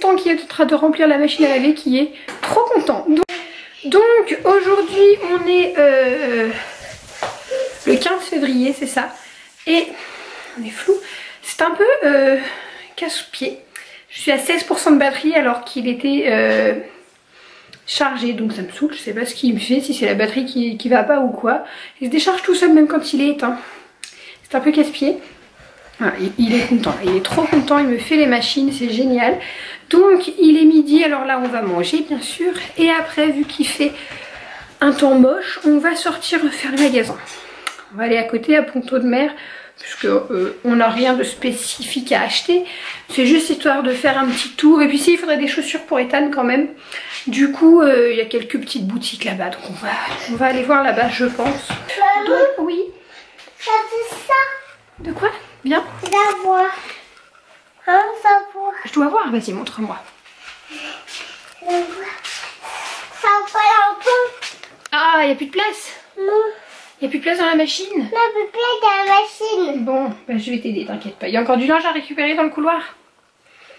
assistant qui est en train de remplir la machine à laver qui est trop content. Donc aujourd'hui on est le 15 février, c'est ça. Et on est flou. C'est un peu casse-pied. Je suis à 16% de batterie alors qu'il était chargé, donc ça me saoule. Je sais pas ce qu'il me fait, si c'est la batterie qui va pas ou quoi. Il se décharge tout seul même quand il est éteint. C'est un peu casse-pied. Voilà, il est content, il est trop content, il me fait les machines, c'est génial. Donc il est midi, alors là on va manger bien sûr. Et après, vu qu'il fait un temps moche, on va sortir faire le magasin. On va aller à côté à Ponto de Mer, puisque on n'a rien de spécifique à acheter. C'est juste histoire de faire un petit tour. Et puis si, il faudrait des chaussures pour Ethan quand même. Du coup, il y a quelques petites boutiques là-bas, donc on va aller voir là-bas, je pense. Donc oui. Ça fait ça. De quoi? Bien. Je dois voir. Hein, ça voir. Je dois voir, vas-y, montre-moi. Je dois voir. Ça va un peu. Ah, il n'y a plus de place? Non. Il n'y a plus de place dans la machine? Non, plus plein dans la machine. Bon, bah, je vais t'aider, t'inquiète pas. Il y a encore du linge à récupérer dans le couloir?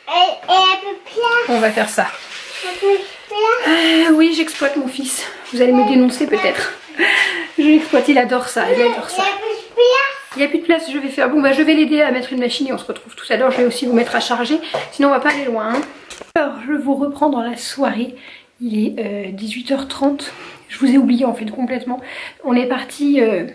Et un peu plein. On va faire ça. Un peu plein. Oui, j'exploite mon fils. Vous allez me dénoncer peut-être. Je l'exploite, il adore ça, il adore ça. Il n'y a plus de place, je vais faire... Bon, bah je vais l'aider à mettre une machine et on se retrouve tout à l'heure. Je vais aussi vous mettre à charger, sinon on va pas aller loin. Hein. Alors, je vous reprends dans la soirée. Il est 18h30. Je vous ai oublié en fait complètement. On est parti vers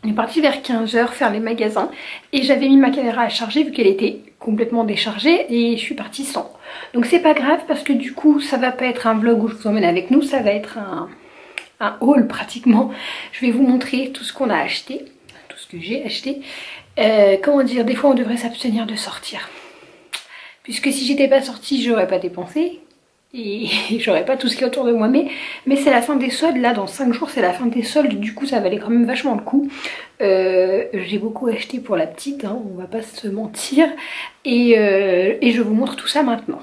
15h faire les magasins. Et j'avais mis ma caméra à charger vu qu'elle était complètement déchargée. Et je suis partie sans. Donc c'est pas grave parce que du coup, ça va pas être un vlog où je vous emmène avec nous. Ça va être un haul pratiquement. Je vais vous montrer tout ce qu'on a acheté. Tout ce que j'ai acheté. Comment dire, des fois on devrait s'abstenir de sortir. Puisque si j'étais pas sortie, j'aurais pas dépensé. Et j'aurais pas tout ce qui est autour de moi. Mais c'est la fin des soldes. Là dans 5 jours c'est la fin des soldes. Du coup ça valait quand même vachement le coup. J'ai beaucoup acheté pour la petite. Hein, on va pas se mentir. Et je vous montre tout ça maintenant.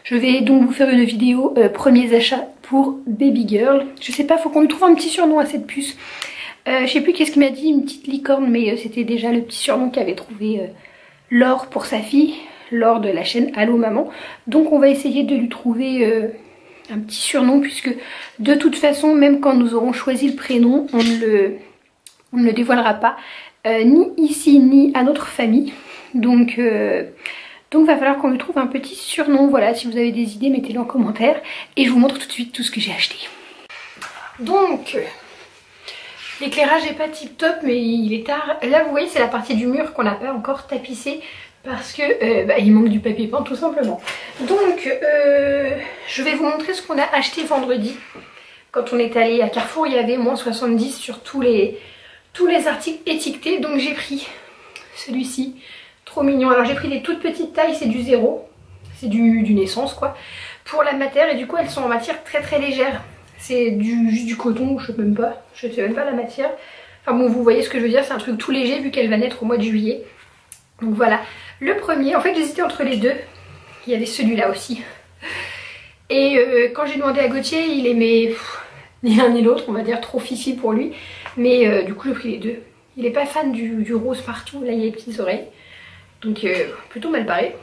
Je vais donc vous faire une vidéo premiers achats pour Baby Girl. Je sais pas, faut qu'on lui trouve un petit surnom à cette puce. Je sais plus qu'est-ce qu'il m'a dit, une petite licorne, mais c'était déjà le petit surnom qu'avait trouvé Laure pour sa fille, Laure de la chaîne Allo Maman. Donc on va essayer de lui trouver un petit surnom, puisque de toute façon, même quand nous aurons choisi le prénom, on ne le dévoilera pas, ni ici ni à notre famille. Donc va falloir qu'on lui trouve un petit surnom. Voilà, si vous avez des idées, mettez-les en commentaire. Et je vous montre tout de suite tout ce que j'ai acheté. Donc... l'éclairage n'est pas tip top, mais il est tard. Là vous voyez c'est la partie du mur qu'on n'a pas encore tapissé parce que il manque du papier peint tout simplement. Donc je vais vous montrer ce qu'on a acheté vendredi. Quand on est allé à Carrefour, il y avait moins 70 sur tous les articles étiquetés. Donc j'ai pris celui-ci, trop mignon. Alors j'ai pris des toutes petites tailles, c'est du 0. C'est du naissance quoi. Pour la matière, et du coup elles sont en matière très très légère. C'est juste du coton, je sais même pas la matière. Enfin bon, vous voyez ce que je veux dire, c'est un truc tout léger vu qu'elle va naître au mois de juillet. Donc voilà, le premier, en fait j'hésitais entre les deux. Il y avait celui-là aussi. Et quand j'ai demandé à Gauthier, il aimait ni l'un ni l'autre, on va dire trop fifi pour lui. Mais du coup j'ai pris les deux. Il est pas fan du rose partout, là il y a les petites oreilles. Donc plutôt mal barré.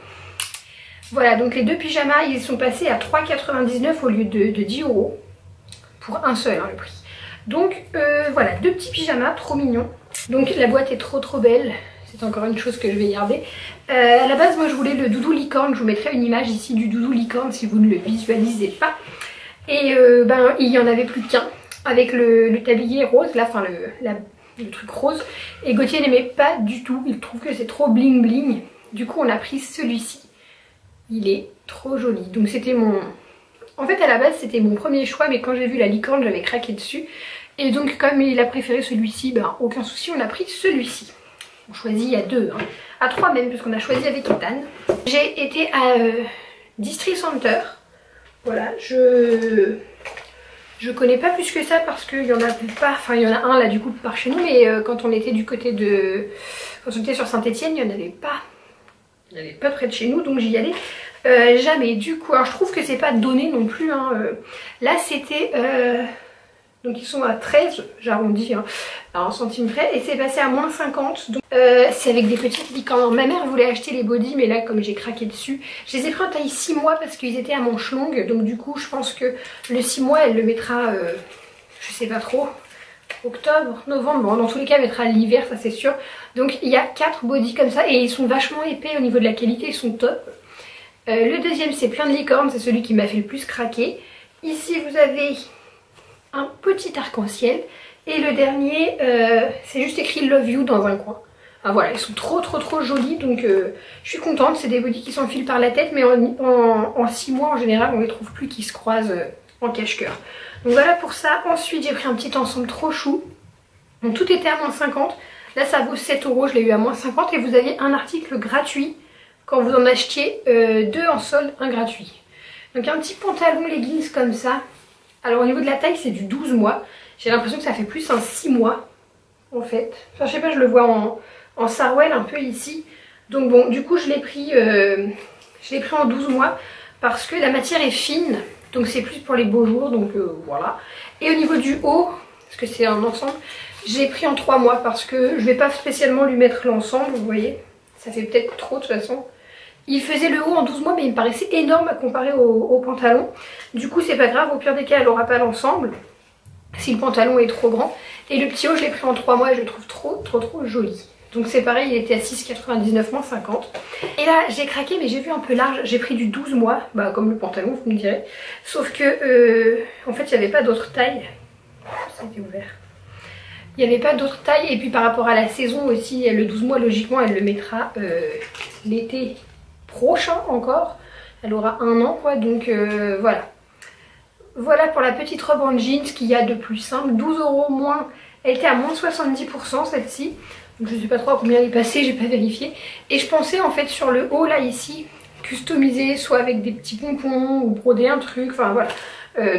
Voilà, donc les deux pyjamas, ils sont passés à 3,99 € au lieu de 10 €. Pour un seul hein, le prix. Donc voilà, deux petits pyjamas trop mignons. Donc la boîte est trop belle. C'est encore une chose que je vais garder. À la base moi je voulais le doudou licorne. Je vous mettrai une image ici du doudou licorne si vous ne le visualisez pas. Et il n'y en avait plus qu'un. Avec le tablier rose, là, enfin le truc rose. Et Gauthier n'aimait pas du tout. Il trouve que c'est trop bling bling. Du coup on a pris celui-ci. Il est trop joli. Donc c'était mon... En fait à la base c'était mon premier choix, mais quand j'ai vu la licorne j'avais craqué dessus. Et donc comme il a préféré celui-ci, aucun souci, on a pris celui-ci. On choisit à deux, hein. À trois même, puisqu'on a choisi avec Ethan. J'ai été à District Center. Voilà, je connais pas plus que ça parce qu'il y en a pas, enfin il y en a un là du coup par chez nous, mais quand on était du côté de... Quand on était sur Saint-Etienne, il n'y en avait pas. Il n'y en avait pas près de chez nous, donc j'y allais jamais. Du coup, alors je trouve que c'est pas donné non plus. Hein. Là c'était Donc ils sont à 13, j'arrondis hein, à 1 centime près. Et c'est passé à moins 50. Donc c'est avec des petites licornes. Ma mère voulait acheter les bodys, mais là comme j'ai craqué dessus, je les ai pris en taille 6 mois parce qu'ils étaient à manches longues. Donc du coup je pense que le 6 mois elle le mettra, je sais pas trop, octobre, novembre. Bon dans tous les cas elle mettra l'hiver, ça c'est sûr. Donc il y a 4 bodys comme ça et ils sont vachement épais au niveau de la qualité, ils sont top. Le deuxième c'est plein de licornes, c'est celui qui m'a fait le plus craquer. Ici vous avez un petit arc-en-ciel et le dernier c'est juste écrit Love You dans un coin. Ah voilà, ils sont trop jolis, donc je suis contente. C'est des bodys qui s'enfilent par la tête, mais en 6 mois en général on les trouve plus qui se croisent en cache-cœur. Donc voilà pour ça. Ensuite j'ai pris un petit ensemble trop chou, donc tout était à moins 50. Là ça vaut 7 €, je l'ai eu à moins 50 et vous aviez un article gratuit quand vous en achetiez 2 en solde, un gratuit. Donc un petit pantalon leggings comme ça. Alors au niveau de la taille c'est du 12 mois. J'ai l'impression que ça fait plus un 6 mois en fait. Enfin je sais pas, je le vois en sarouel un peu ici. Donc bon du coup je l'ai pris en 12 mois parce que la matière est fine. Donc c'est plus pour les beaux jours, donc voilà. Et au niveau du haut, parce que c'est un ensemble, j'ai pris en 3 mois parce que je vais pas spécialement lui mettre l'ensemble, vous voyez. Ça fait peut-être trop de toute façon. Il faisait le haut en 12 mois mais il me paraissait énorme à comparer au pantalon. Du coup c'est pas grave, au pire des cas elle aura pas l'ensemble si le pantalon est trop grand. Et le petit haut je l'ai pris en 3 mois et je le trouve trop joli. Donc c'est pareil, il était à 6,99 moins 50. Et là j'ai craqué mais j'ai vu un peu large, j'ai pris du 12 mois, bah comme le pantalon vous me direz. Sauf que en fait il n'y avait pas d'autre taille. Ça a été ouvert. Il n'y avait pas d'autre taille et puis par rapport à la saison aussi, le 12 mois logiquement elle le mettra l'été prochain encore. Elle aura 1 an quoi, donc voilà. Voilà pour la petite robe en jeans qu'il y a de plus simple. 12 € moins, elle était à moins 70% celle-ci. Donc je ne sais pas trop à combien elle est passée, j'ai pas vérifié. Et je pensais en fait sur le haut là ici, customiser soit avec des petits pompons ou broder un truc, enfin voilà.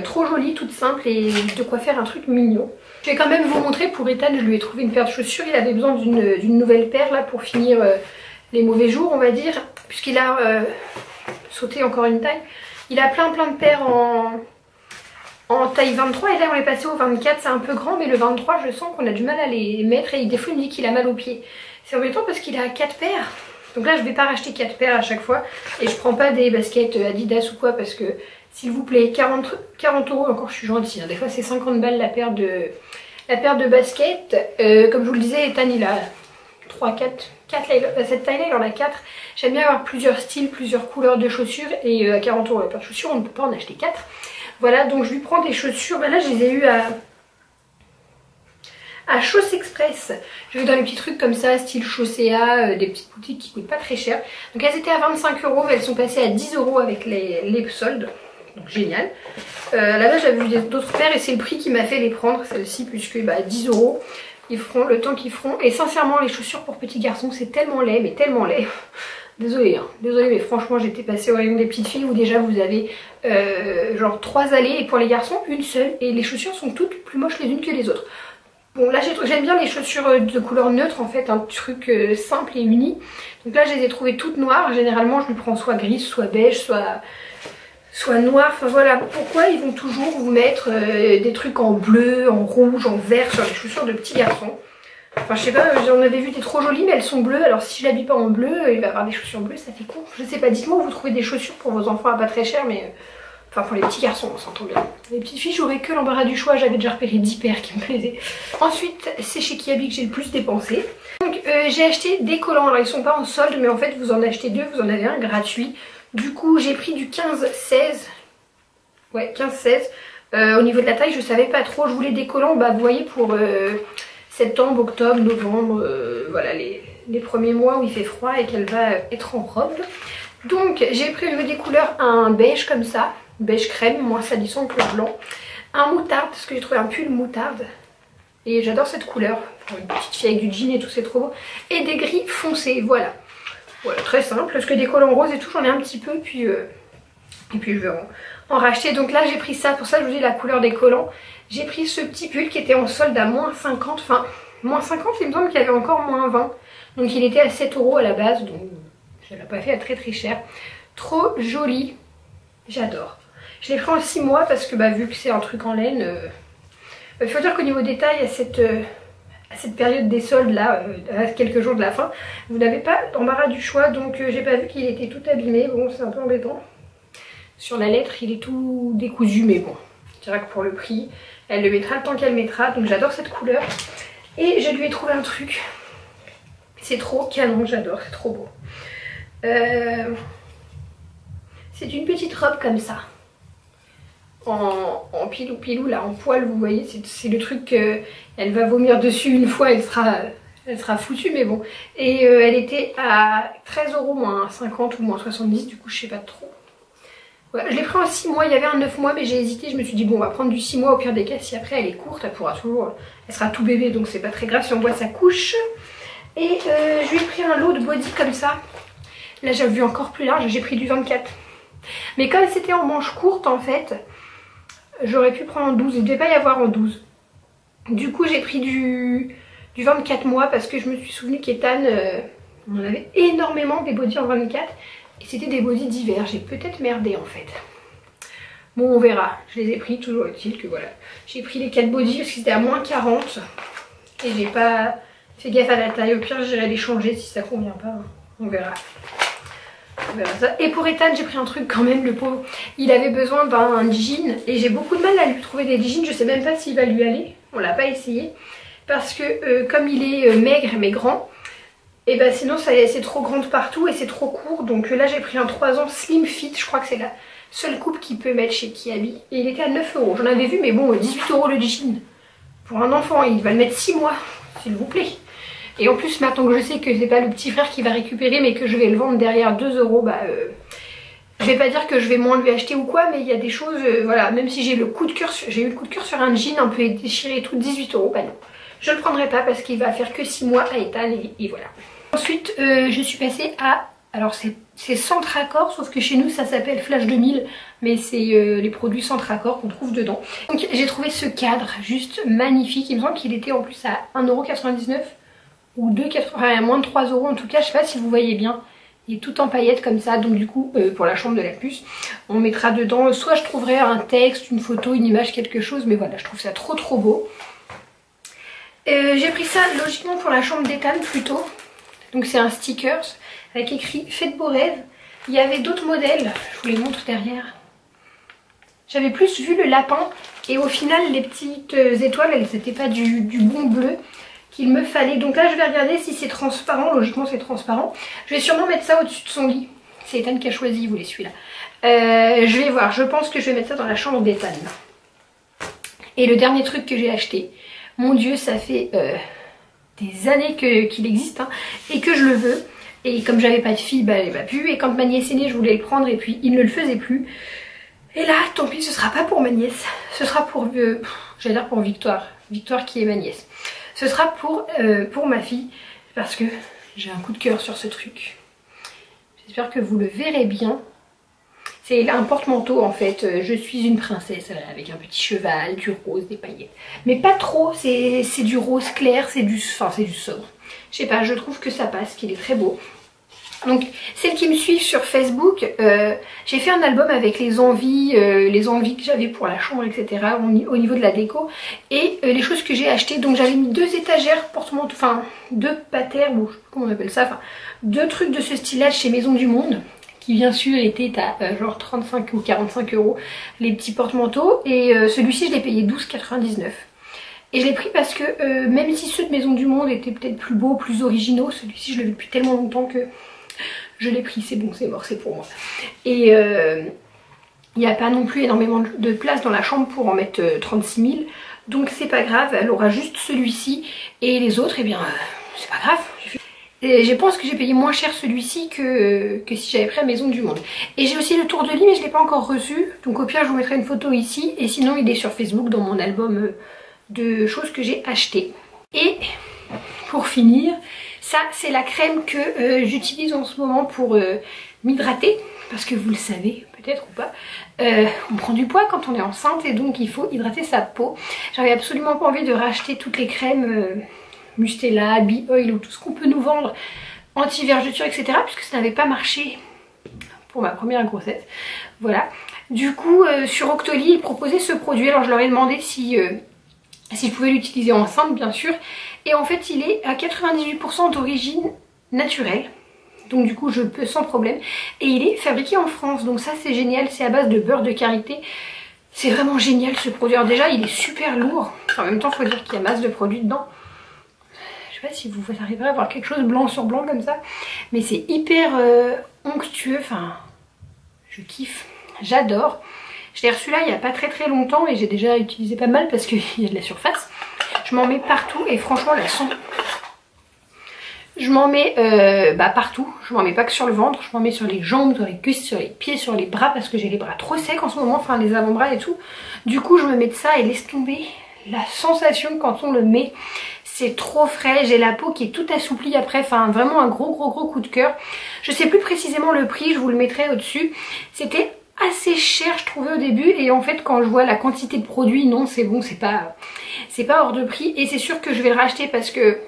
Trop jolie, toute simple et de quoi faire un truc mignon. Je vais quand même vous montrer pour Ethan, je lui ai trouvé une paire de chaussures. Il avait besoin d'une nouvelle paire là pour finir les mauvais jours on va dire. Puisqu'il a sauté encore une taille. Il a plein de paires en taille 23 et là on est passé au 24, c'est un peu grand mais le 23 je sens qu'on a du mal à les mettre et des fois il me dit qu'il a mal aux pieds. C'est embêtant parce qu'il a 4 paires. Donc là je vais pas racheter 4 paires à chaque fois et je prends pas des baskets Adidas ou quoi parce que s'il vous plaît 40 €, encore je suis gentille, hein. Des fois c'est 50 balles la paire de baskets. Comme je vous le disais, Ethan il a 4 cette taille là il en a 4. J'aime bien avoir plusieurs styles, plusieurs couleurs de chaussures et à 40 € la paire de chaussures on ne peut pas en acheter 4. Voilà, donc je lui prends des chaussures. Bah là, je les ai eues à Chausse Express. Je vais dans les petits trucs comme ça, style Chaussea, des petites boutiques qui coûtent pas très cher. Donc elles étaient à 25 €, mais elles sont passées à 10 € avec les soldes. Donc génial. Là-bas, j'avais vu d'autres paires et c'est le prix qui m'a fait les prendre, celles-ci, puisque bah, 10 €. Ils feront le temps qu'ils feront. Et sincèrement, les chaussures pour petits garçons, c'est tellement laid, mais tellement laid. Désolée, hein. Désolée, mais franchement j'étais passée au rayon des petites filles où déjà vous avez genre 3 allées et pour les garçons une seule et les chaussures sont toutes plus moches les unes que les autres. Bon là j'aime bien les chaussures de couleur neutre en fait, un truc simple et uni. Donc là je les ai trouvées toutes noires, généralement je lui prends soit grise, soit beige, soit noir. Enfin voilà, pourquoi ils vont toujours vous mettre des trucs en bleu, en rouge, en vert sur les chaussures de petits garçons. Enfin je sais pas, j'en avais vu des trop jolies mais elles sont bleues, alors si je l'habille pas en bleu, il va avoir des chaussures bleues, ça fait con. Je sais pas, dites-moi où vous trouvez des chaussures pour vos enfants à pas très cher, mais enfin pour les petits garçons on s'entend bien. Les petites filles j'aurais que l'embarras du choix, j'avais déjà repéré 10 paires qui me plaisaient. Ensuite c'est chez Kiabi que j'ai le plus dépensé. Donc j'ai acheté des collants, alors ils sont pas en solde mais en fait vous en achetez 2, vous en avez un gratuit. Du coup j'ai pris du 15-16, ouais 15-16. Au niveau de la taille je savais pas trop, je voulais des collants, bah vous voyez pour... septembre, octobre, novembre, voilà les premiers mois où il fait froid et qu'elle va être en robe. Donc j'ai prévu des couleurs, un beige comme ça, beige crème, moins salissant que le blanc. Un moutarde, parce que j'ai trouvé un pull moutarde. Et j'adore cette couleur, pour une petite fille avec du jean et tout, c'est trop beau. Et des gris foncés, voilà. Voilà, très simple, parce que des collants roses et tout, j'en ai un petit peu, puis et puis je vais en racheter. Donc là j'ai pris ça, pour ça je vous dis la couleur des collants. J'ai pris ce petit pull qui était en solde à moins 50, enfin moins 50 il me semble qu'il y avait encore moins 20. Donc il était à 7 € à la base, donc je ne l'ai pas fait à très cher. Trop joli, j'adore. Je l'ai pris en 6 mois parce que bah, vu que c'est un truc en laine, Il faut dire qu'au niveau des tailles, à cette période des soldes là, à quelques jours de la fin, vous n'avez pas d'embarras du choix, donc j'ai pas vu qu'il était tout abîmé. Bon, c'est un peu embêtant. Sur la lettre, il est tout décousu, mais bon, je dirais que pour le prix, elle le mettra le temps qu'elle mettra. Donc j'adore cette couleur. Et je lui ai trouvé un truc. C'est trop canon, j'adore, c'est trop beau. C'est une petite robe comme ça. En pilou là, en poil, vous voyez, c'est le truc elle va vomir dessus une fois, elle sera foutue, mais bon. Et elle était à 13 €, moins 50 ou moins 70, du coup je sais pas trop. Voilà, je l'ai pris en 6 mois, il y avait un 9 mois mais j'ai hésité, je me suis dit bon on va prendre du 6 mois, au pire des cas si après elle est courte, elle pourra toujours, elle sera tout bébé donc c'est pas très grave si on voit sa couche. Et je lui ai pris un lot de body comme ça, là j'ai vu encore plus large, j'ai pris du 24. Mais comme c'était en manche courte en fait, j'aurais pu prendre en 12, il ne devait pas y avoir en 12. Du coup j'ai pris du 24 mois parce que je me suis souvenu qu'Ethan, on en avait énormément des bodys en 24 et c'était des bodys d'hiver. J'ai peut-être merdé en fait. Bon on verra, je les ai pris, toujours est-il que voilà. J'ai pris les 4 bodys parce que c'était à moins 40 et j'ai pas fait gaffe à la taille. Au pire j'irai les changer si ça convient pas, on verra. Ça. Et pour Ethan j'ai pris un truc quand même, le pauvre, il avait besoin d'un jean et j'ai beaucoup de mal à lui trouver des jeans, je sais même pas s'il va lui aller, on l'a pas essayé parce que comme il est maigre mais grand, et ben sinon c'est trop grand de partout et c'est trop court, donc là j'ai pris un 3 ans slim fit, je crois que c'est la seule coupe qu'il peut mettre chez Kiabi et il était à 9 €, j'en avais vu mais bon 18 € le jean pour un enfant, il va le mettre 6 mois s'il vous plaît. Et en plus maintenant que je sais que c'est pas le petit frère qui va récupérer mais que je vais le vendre derrière 2 €, bah je vais pas dire que je vais moins lui acheter ou quoi, mais il y a des choses, voilà, même si j'ai eu le coup de cœur sur un jean un peu déchiré et tout, 18 €, bah non. Je le prendrai pas parce qu'il va faire que 6 mois à Ethan et voilà. Ensuite je suis passée à, alors c'est Centre Accord, sauf que chez nous ça s'appelle Flash 2000, mais c'est les produits Centre Accord qu'on trouve dedans. Donc j'ai trouvé ce cadre juste magnifique, il me semble qu'il était en plus à 1,99 € ou 2,80 €, enfin, à moins de 3 € en tout cas, je sais pas si vous voyez bien. Il est tout en paillettes comme ça, donc du coup pour la chambre de la puce on mettra dedans, soit je trouverai un texte, une photo, une image, quelque chose, mais voilà je trouve ça trop beau. J'ai pris ça logiquement pour la chambre d'Ethan plutôt, donc c'est un stickers avec écrit faites beaux rêves. Il y avait d'autres modèles, je vous les montre derrière. J'avais plus vu le lapin et au final les petites étoiles elles n'étaient pas du bon bleu qu'il me fallait. Donc là je vais regarder si c'est transparent, logiquement c'est transparent. Je vais sûrement mettre ça au-dessus de son lit. C'est Ethan qui a choisi, il voulait celui-là. Je vais voir, je pense que je vais mettre ça dans la chambre d'Ethan. Et le dernier truc que j'ai acheté, mon dieu ça fait des années qu'il existe hein, et que je le veux. Et comme j'avais pas de fille, bah elle m'a pu. Et quand ma nièce est née je voulais le prendre et puis il ne le faisait plus. Et là tant pis, ce sera pas pour ma nièce, ce sera pour, j'allais dire pour Victoire. Victoire qui est ma nièce. Ce sera pour ma fille parce que j'ai un coup de cœur sur ce truc. J'espère que vous le verrez bien. C'est un porte-manteau en fait. Je suis une princesse avec un petit cheval, du rose, des paillettes. Mais pas trop, c'est du rose clair, c'est du sobre. Je sais pas, je trouve que ça passe, qu'il est très beau. Donc celles qui me suivent sur Facebook, j'ai fait un album avec les envies que j'avais pour la chambre, etc. au niveau de la déco et les choses que j'ai achetées. Donc j'avais mis 2 étagères porte-manteaux, enfin 2 patères ou je sais pas comment on appelle ça, enfin 2 trucs de ce style-là chez Maison du Monde qui bien sûr était à genre 35 ou 45 € les petits porte-manteaux et celui-ci je l'ai payé 12,99 €. Et je l'ai pris parce que même si ceux de Maison du Monde étaient peut-être plus beaux, plus originaux, celui-ci je l'ai vu depuis tellement longtemps que je l'ai pris, c'est bon, c'est mort, c'est pour moi. Et il n'y a pas non plus énormément de place dans la chambre pour en mettre 36 000. Donc c'est pas grave, elle aura juste celui-ci. Et les autres, eh bien, c'est pas grave. Et je pense que j'ai payé moins cher celui-ci que si j'avais pris à Maison du Monde. Et j'ai aussi le tour de lit, mais je ne l'ai pas encore reçu. Donc au pire, je vous mettrai une photo ici. Et sinon, il est sur Facebook dans mon album de choses que j'ai achetées. Et pour finir, ça c'est la crème que j'utilise en ce moment pour m'hydrater. Parce que vous le savez peut-être ou pas, on prend du poids quand on est enceinte et donc il faut hydrater sa peau. J'avais absolument pas envie de racheter toutes les crèmes Mustela, Bee Oil ou tout ce qu'on peut nous vendre anti-vergeture, etc. puisque ça n'avait pas marché pour ma première grossesse. Voilà. Du coup sur Octoly ils proposaient ce produit, alors je leur ai demandé si si je pouvais l'utiliser enceinte bien sûr. Et en fait il est à 98% d'origine naturelle. Donc du coup je peux sans problème. Et il est fabriqué en France. Donc ça c'est génial. C'est à base de beurre de karité. C'est vraiment génial ce produit. Alors déjà il est super lourd. En même temps il faut dire qu'il y a masse de produits dedans. Je sais pas si vous arriverez à voir quelque chose blanc sur blanc comme ça. Mais c'est hyper onctueux. Enfin je kiffe. J'adore. Je l'ai reçu là il n'y a pas très longtemps et j'ai déjà utilisé pas mal parce qu'il y a de la surface. Je m'en mets partout et franchement la son... Je m'en mets partout, je m'en mets pas que sur le ventre, je m'en mets sur les jambes, sur les cuisses, sur les pieds, sur les bras parce que j'ai les bras trop secs en ce moment, enfin les avant-bras et tout. Du coup je me mets de ça et laisse tomber la sensation quand on le met. C'est trop frais, j'ai la peau qui est toute assouplie après, enfin vraiment un gros coup de cœur. Je sais plus précisément le prix, je vous le mettrai au-dessus. C'était assez cher je trouvais au début et en fait quand je vois la quantité de produits, non c'est bon, c'est pas hors de prix et c'est sûr que je vais le racheter parce que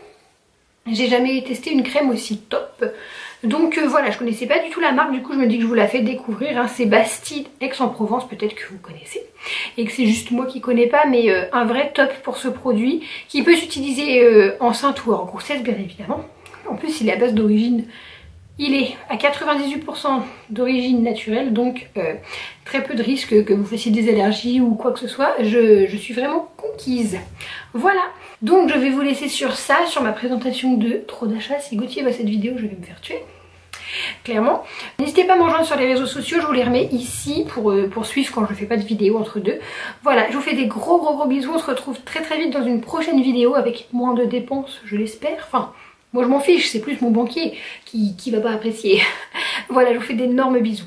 j'ai jamais testé une crème aussi top. Donc voilà, je connaissais pas du tout la marque, du coup je me dis que je vous la fais découvrir. Hein. C'est Bastide Aix-en-Provence, peut-être que vous connaissez. Et que c'est juste moi qui connais pas, mais un vrai top pour ce produit. Qui peut s'utiliser enceinte ou en grossesse bien évidemment. En plus il est à base d'origine... Il est à 98% d'origine naturelle, donc très peu de risques que vous fassiez des allergies ou quoi que ce soit. Je suis vraiment conquise. Voilà, donc je vais vous laisser sur ça, sur ma présentation de trop d'achats. Si Gauthier voit cette vidéo, je vais me faire tuer. Clairement. N'hésitez pas à me rejoindre sur les réseaux sociaux, je vous les remets ici pour suivre quand je fais pas de vidéo entre deux. Voilà, je vous fais des gros bisous, on se retrouve très vite dans une prochaine vidéo avec moins de dépenses, je l'espère. Enfin... Moi je m'en fiche, c'est plus mon banquier qui va pas apprécier. Voilà, je vous fais d'énormes bisous.